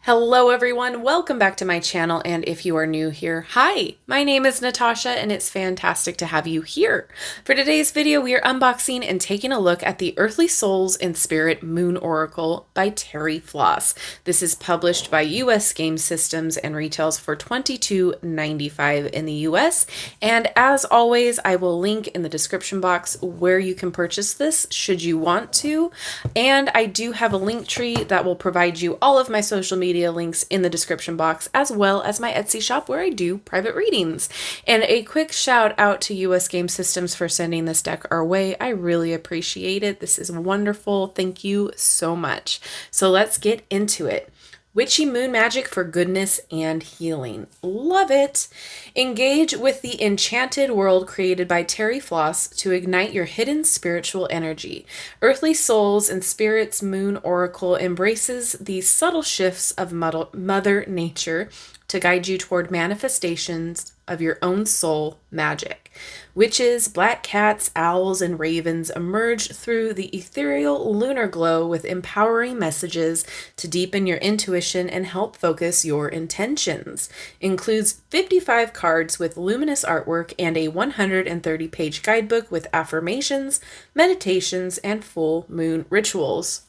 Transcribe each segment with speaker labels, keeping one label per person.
Speaker 1: Hello everyone, welcome back to my channel, and if you are new here, hi! My name is Natasha and it's fantastic to have you here. For today's video, we are unboxing and taking a look at the Earthly Souls and Spirit Moon Oracle by Terri Foss. This is published by US Gameas Systems and retails for $22.95 in the US. And as always, I will link in the description box where you can purchase this should you want to. And I do have a link tree that will provide you all of my social media links in the description box, as well as my Etsy shop where I do private readings. And a quick shout out to US Gameas Systems for sending this deck our way. I really appreciate it. This is wonderful. Thank you so much. So let's get into it. Witchy moon magic for goodness and healing. Love it! Engage with the enchanted world created by Terri Foss to ignite your hidden spiritual energy. Earthly Souls and Spirits Moon Oracle embraces the subtle shifts of Mother Nature to guide you toward manifestations of your own soul magic. Witches, black cats, owls, and ravens emerge through the ethereal lunar glow with empowering messages to deepen your intuition and help focus your intentions. Includes 55 cards with luminous artwork and a 130-page guidebook with affirmations, meditations, and full moon rituals.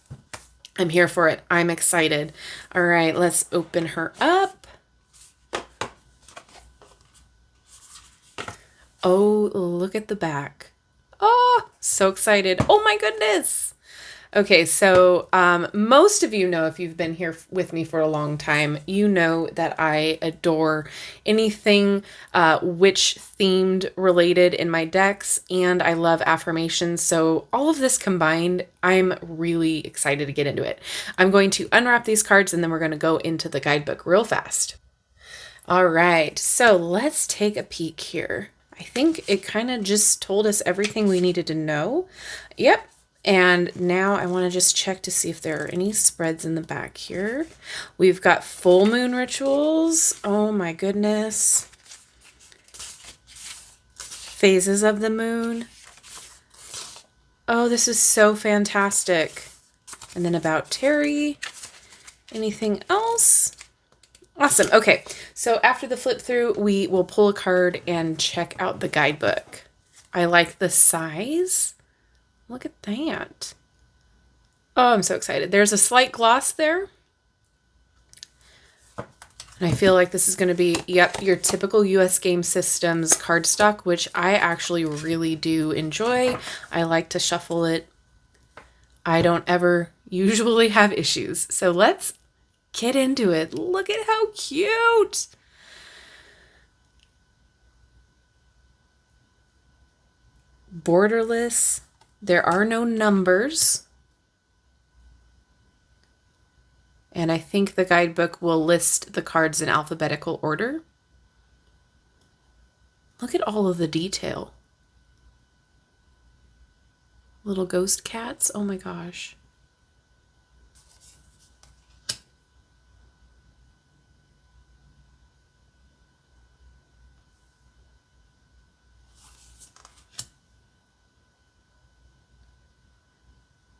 Speaker 1: I'm here for it. I'm excited. All right, let's open her up. Oh, look at the back. Oh, so excited. Oh my goodness. Okay, so most of you know, if you've been here with me for a long time, you know that I adore anything witch themed related in my decks, and I love affirmations. So all of this combined, I'm really excited to get into it. I'm going to unwrap these cards and then we're going to go into the guidebook real fast. All right, so let's take a peek here. I think it kind of just told us everything we needed to know. Yep. And now I want to just check to see if there are any spreads in the back here. We've got full moon rituals. Oh my goodness. Phases of the moon. Oh, this is so fantastic. And then about Terri. Anything else? Awesome. Okay, so after the flip through, we will pull a card and check out the guidebook. I like the size. Look at that. Oh, I'm so excited. There's a slight gloss there. And I feel like this is going to be, yep, your typical US Gameas Systems cardstock, which I actually really do enjoy. I like to shuffle it. I don't ever usually have issues. So let's get into it. Look at how cute. Borderless. There are no numbers. And I think the guidebook will list the cards in alphabetical order. Look at all of the detail. Little ghost cats. Oh my gosh.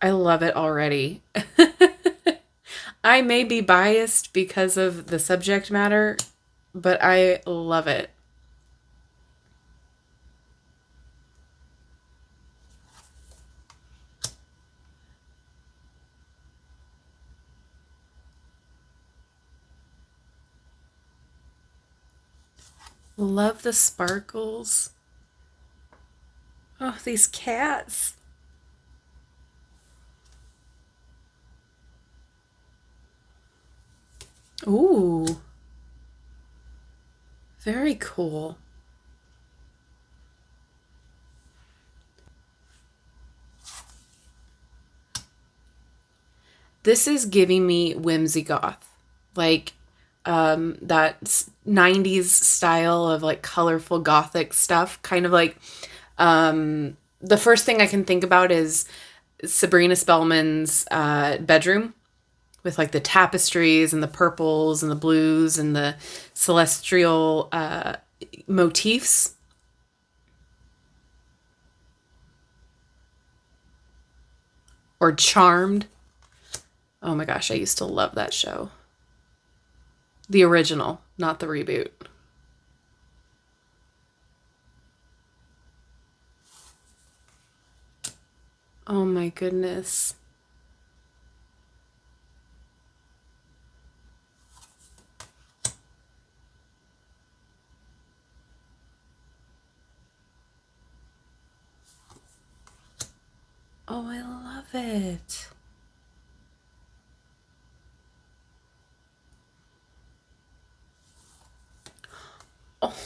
Speaker 1: I love it already. I may be biased because of the subject matter, but I love it. Love the sparkles. Oh, these cats. Ooh. Very cool. This is giving me whimsy goth. Like that 90s style of like colorful gothic stuff. Kind of like the first thing I can think about is Sabrina Spellman's bedroom, with like the tapestries and the purples and the blues and the celestial motifs. Or Charmed. Oh my gosh, I used to love that show. The original, not the reboot. Oh my goodness. Oh, I love it. Oh.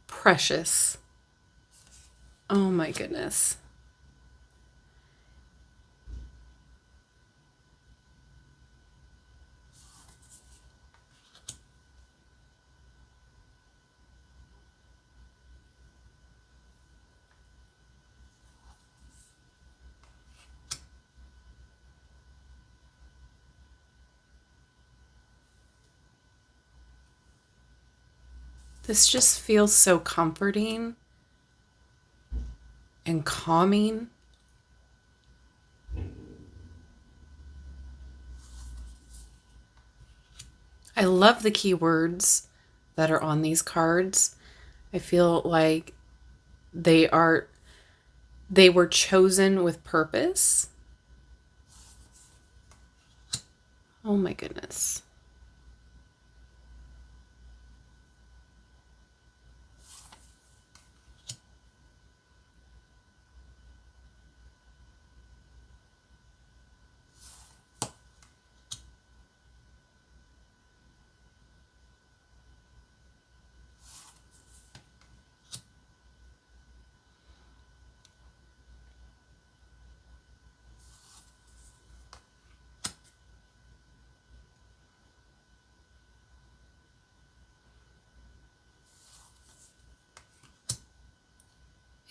Speaker 1: Precious. Oh my goodness. This just feels so comforting and calming. I love the keywords that are on these cards. I feel like they were chosen with purpose. Oh my goodness.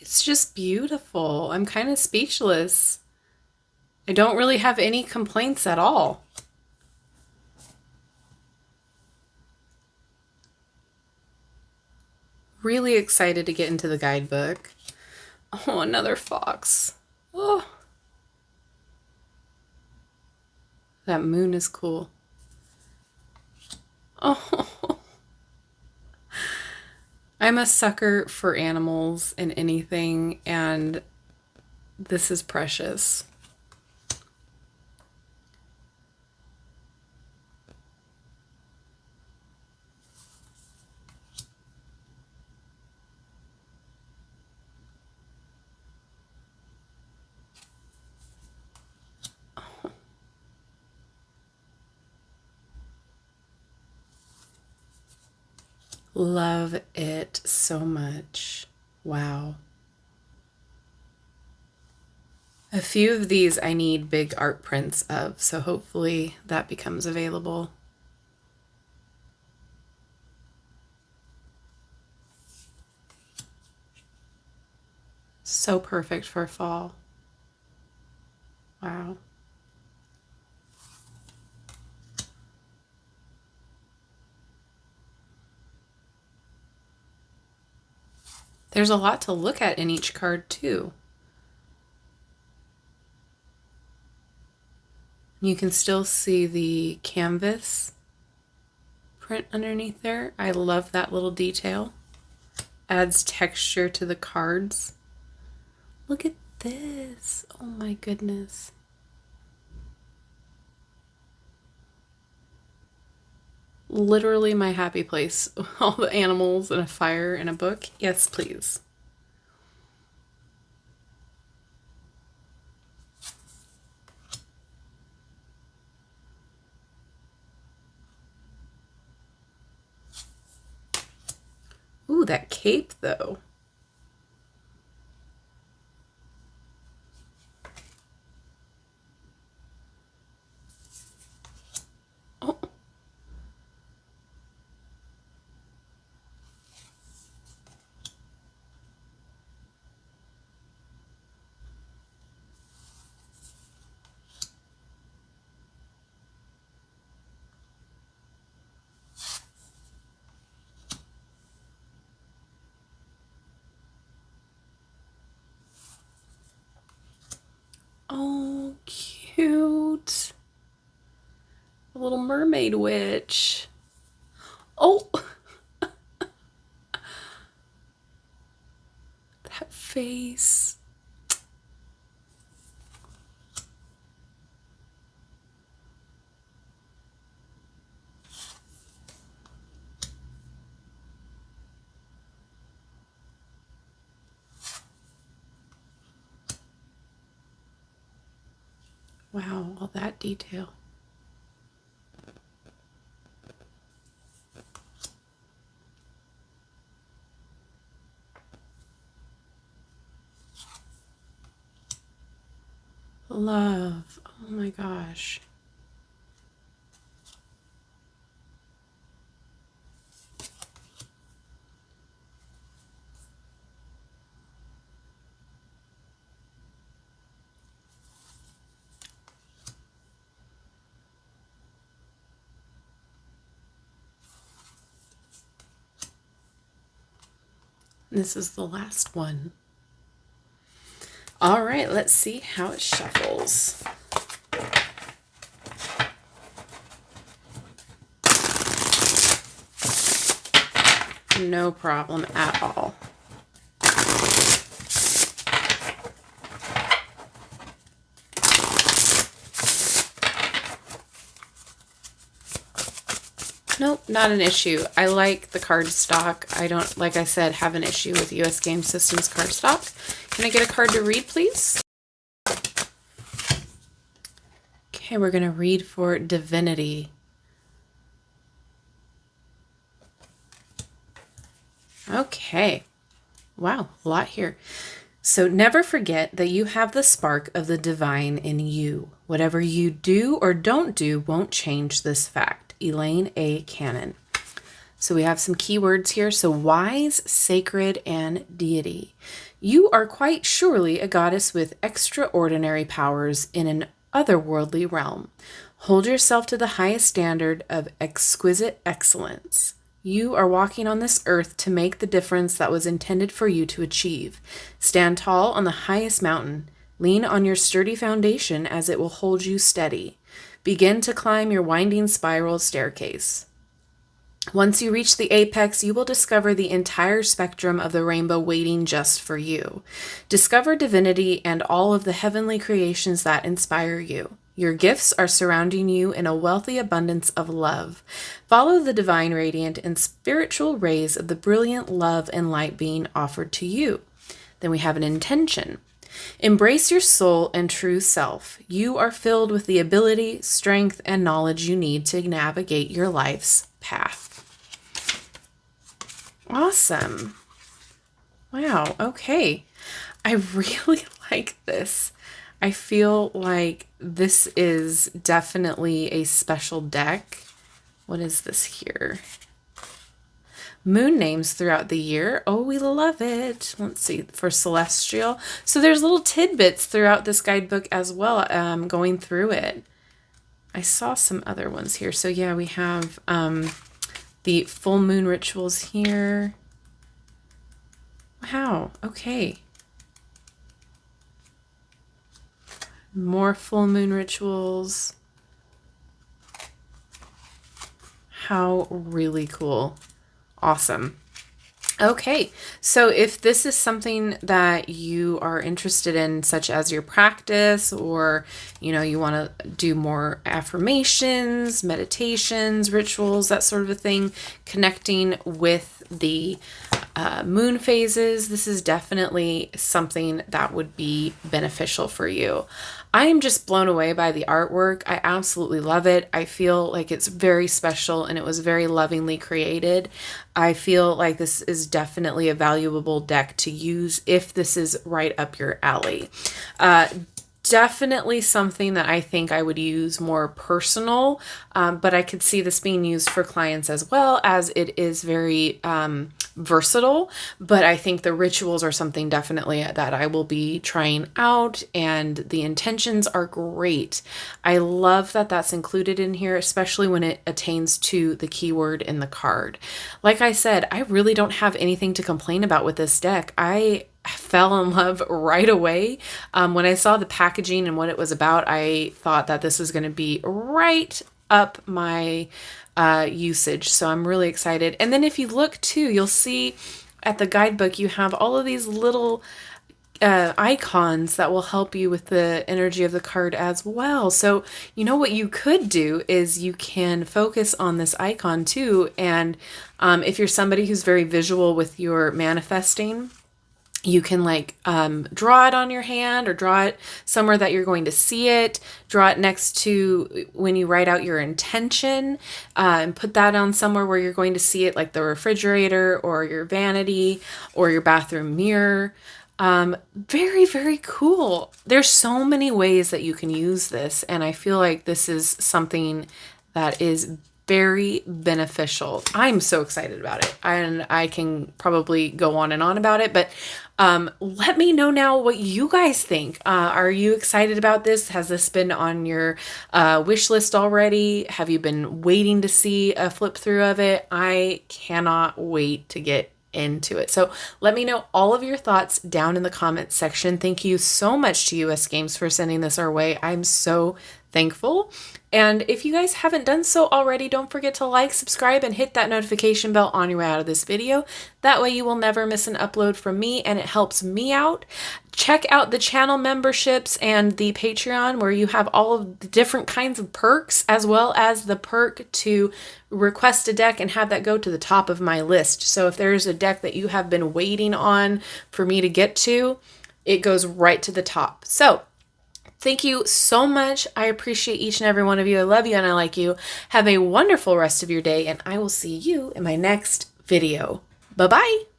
Speaker 1: It's just beautiful. I'm kind of speechless. I don't really have any complaints at all. Really excited to get into the guidebook. Oh, another fox. Oh, that moon is cool. Oh, I'm a sucker for animals and anything, and this is precious. Love it so much. Wow. A few of these I need big art prints of, so hopefully that becomes available. So perfect for fall. Wow. There's a lot to look at in each card too. You can still see the canvas print underneath there. I love that little detail. Adds texture to the cards. Look at this. Oh my goodness. Literally my happy place. All the animals and a fire and a book. Yes, please. Ooh, that cape though. Oh. mermaid witch. Oh, that face. Wow, all that detail. Love. Oh my gosh. This is the last one. All right, let's see how it shuffles. No problem at all. Nope, not an issue. I like the card stock. I don't, like I said, have an issue with US Game Systems card stock. Can I get a card to read, please? Okay, we're going to read for Divinity. Okay. Wow, a lot here. So never forget that you have the spark of the divine in you. Whatever you do or don't do won't change this fact. Elaine A. Cannon. So we have some keywords here. So wise, sacred, and deity. You are quite surely a goddess with extraordinary powers in an otherworldly realm. Hold yourself to the highest standard of exquisite excellence. You are walking on this earth to make the difference that was intended for you to achieve. Stand tall on the highest mountain. Lean on your sturdy foundation as it will hold you steady. Begin to climb your winding spiral staircase. Once you reach the apex, you will discover the entire spectrum of the rainbow waiting just for you. Discover divinity and all of the heavenly creations that inspire you. Your gifts are surrounding you in a wealthy abundance of love. Follow the divine radiant and spiritual rays of the brilliant love and light being offered to you. Then we have an intention. Embrace your soul and true self. You are filled with the ability, strength, and knowledge you need to navigate your life's path. Awesome. Wow, okay. I really like this. I feel like this is definitely a special deck. What is this here? Moon names throughout the year. Oh, we love it. Let's see, for Celestial. So there's little tidbits throughout this guidebook as well, going through it. I saw some other ones here. So yeah, we have the full moon rituals here. Wow, okay. More full moon rituals. How really cool. Awesome. Okay, so if this is something that you are interested in, such as your practice, or you want to do more affirmations, meditations, rituals, that sort of a thing, connecting with the moon phases, this is definitely something that would be beneficial for you. I am just blown away by the artwork. I absolutely love it. I feel like it's very special and it was very lovingly created. I feel like this is definitely a valuable deck to use if this is right up your alley. Definitely something that I think I would use more personal, but I could see this being used for clients as well, as it is very versatile. But I think the rituals are something definitely that I will be trying out, and the intentions are great. I love that that's included in here, especially when it attains to the keyword in the card. Like I said, I really don't have anything to complain about with this deck. I fell in love right away. When I saw the packaging and what it was about, I thought that this was going to be right up my usage. So I'm really excited. And then if you look too, you'll see at the guidebook, you have all of these little icons that will help you with the energy of the card as well. So, you know what you could do is you can focus on this icon too. And if you're somebody who's very visual with your manifesting, you can like draw it on your hand or draw it somewhere that you're going to see it. Draw it next to when you write out your intention and put that on somewhere where you're going to see it, like the refrigerator or your vanity or your bathroom mirror. Very, very cool. There's so many ways that you can use this, and I feel like this is something that is very beneficial. I'm so excited about it, and I can probably go on and on about it, but let me know now what you guys think. Are you excited about this? Has this been on your wish list already? Have you been waiting to see a flip through of it? I cannot wait to get into it. So let me know all of your thoughts down in the comments section. Thank you so much to US Games for sending this our way. I'm so thankful. And if you guys haven't done so already, don't forget to like, subscribe, and hit that notification bell on your way out of this video. That way you will never miss an upload from me, and it helps me out. Check out the channel memberships and the Patreon, where you have all of the different kinds of perks, as well as the perk to request a deck and have that go to the top of my list. So if there's a deck that you have been waiting on for me to get to, it goes right to the top. So thank you so much. I appreciate each and every one of you. I love you and I like you. Have a wonderful rest of your day, and I will see you in my next video. Bye-bye.